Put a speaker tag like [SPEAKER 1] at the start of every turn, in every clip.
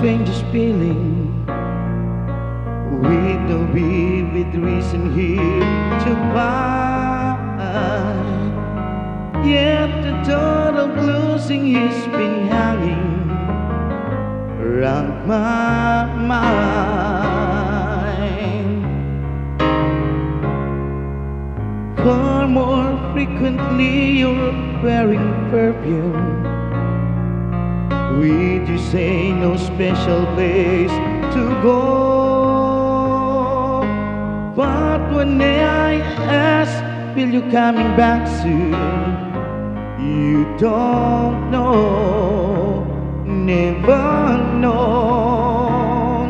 [SPEAKER 1] strangest feeling, with no vivid reason here to find. Yet the thought of losing you's been hanging around my mind. Far more frequently you're wearing perfume, with you say no special place to go. But when I ask, will you coming back soon? You don't know, never known.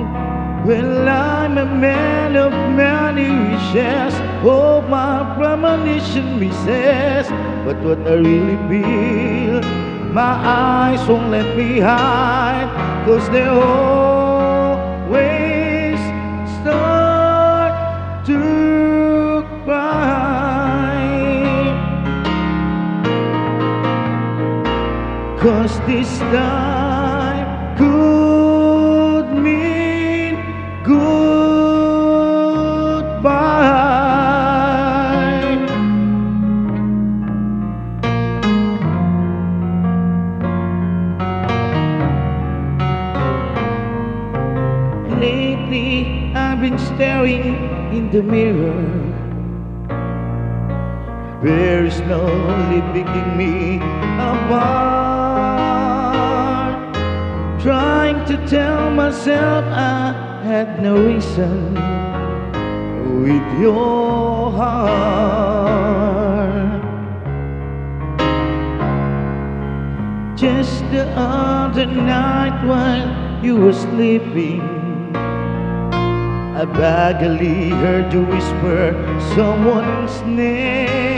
[SPEAKER 1] Well, I'm a man of many wishes, oh, my premonition misses. But what I really feel, my eyes won't let me hide, 'cause they always start to cry. 'Cause this time could mean goodbye. Lately I've been staring in the mirror. There is no picking me apart, trying to tell myself I had no reason with your heart. Just the other night while you were sleeping, I vaguely heard you whisper someone's name.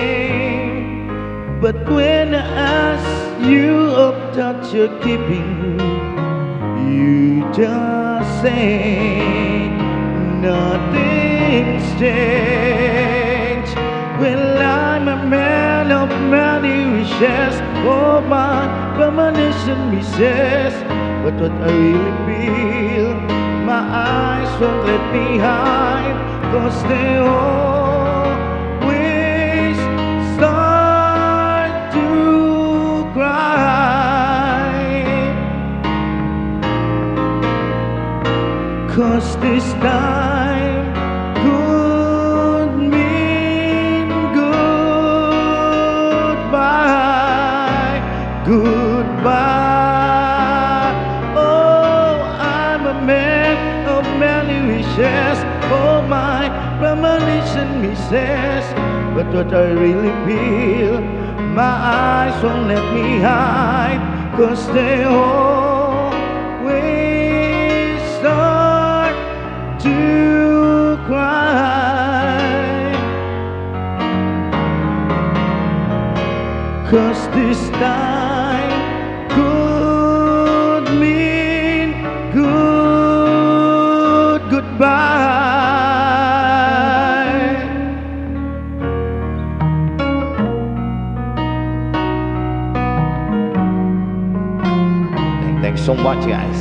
[SPEAKER 1] But when I asked you of touch you're keeping, you just say nothing's changed. Well, I'm a man of many wishes, oh, my premonition misses. But what I really feel, my eyes won't let me hide, 'cause they always start to cry. 'Cause this time could mean goodbye, goodbye. Oh, I'm a man of many wishes, oh, my premonition misses. But what I really feel, my eyes won't let me hide, 'cause they always start to cry. 'Cause this time could mean goodbye. Thanks so much, guys.